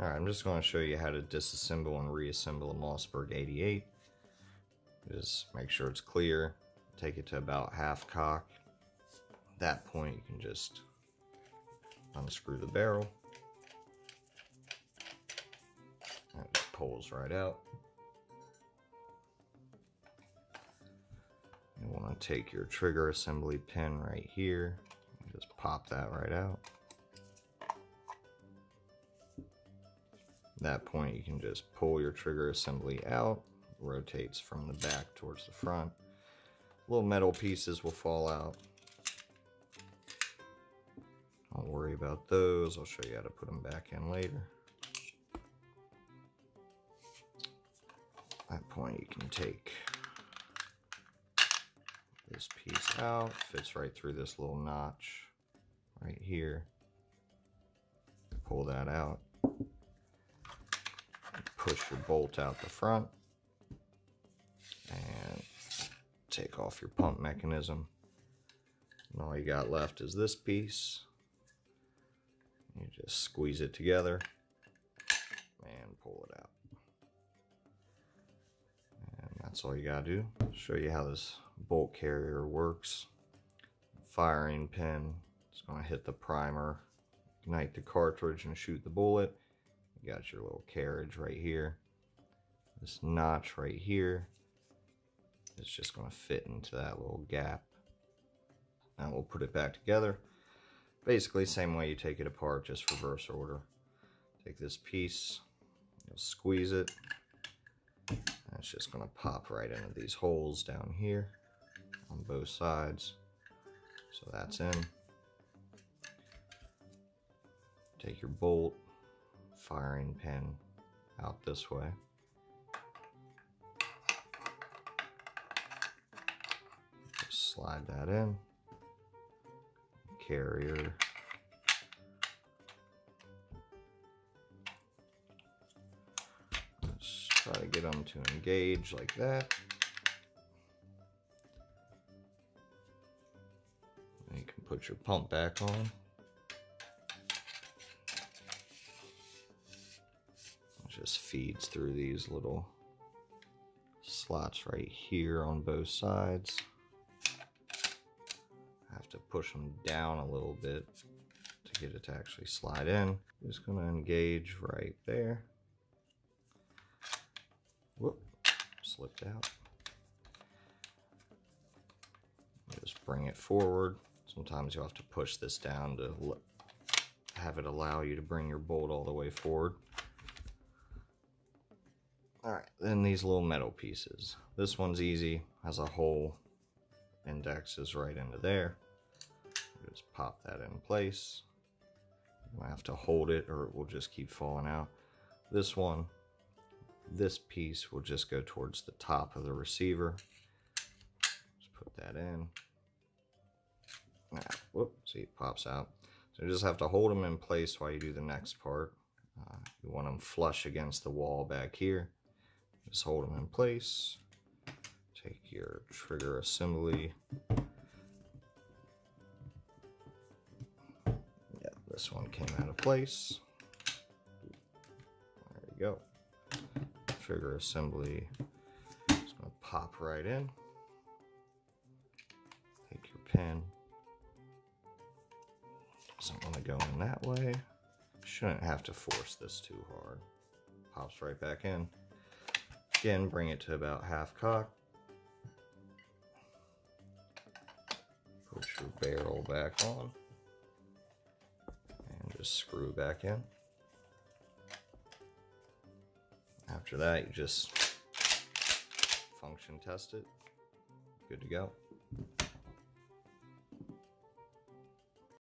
Alright, I'm just going to show you how to disassemble and reassemble a Mossberg 88. Just make sure it's clear. Take it to about half cock. At that point, you can just unscrew the barrel. And it pulls right out. You want to take your trigger assembly pin right here and just pop that right out. At that point, you can just pull your trigger assembly out. It rotates from the back towards the front. Little metal pieces will fall out. Don't worry about those. I'll show you how to put them back in later. At that point, you can take this piece out. Fits right through this little notch right here. Pull that out. Push your bolt out the front and take off your pump mechanism. And all you got left is this piece. You just squeeze it together and pull it out. And that's all you gotta do. I'll show you how this bolt carrier works. Firing pin is going to hit the primer, ignite the cartridge and shoot the bullet. You got your little carriage right here. This notch right here is just going to fit into that little gap. Now we'll put it back together. Basically same way you take it apart, just reverse order. Take this piece, you'll squeeze it, and it's just going to pop right into these holes down here on both sides. So that's in. Take your bolt, firing pin out this way. Just slide that in. Carrier. Let's try to get them to engage like that. And you can put your pump back on. Just feeds through these little slots right here on both sides. I have to push them down a little bit to get it to actually slide in. Just going to engage right there. Whoop, slipped out. Just bring it forward. Sometimes you'll have to push this down to have it allow you to bring your bolt all the way forward. Alright, then these little metal pieces. This one's easy, has a hole, indexes right into there. Just pop that in place. You might have to hold it or it will just keep falling out. This one, this piece will just go towards the top of the receiver. Just put that in. Now, whoop, see it pops out. So you just have to hold them in place while you do the next part. You want them flush against the wall back here. Just hold them in place. Take your trigger assembly. Yeah, this one came out of place. There you go. Trigger assembly. Just gonna pop right in. Take your pin. Doesn't want to go in that way. Shouldn't have to force this too hard. Pops right back in. Again, bring it to about half cock. Put your barrel back on. And just screw back in. After that, you just function test it. Good to go.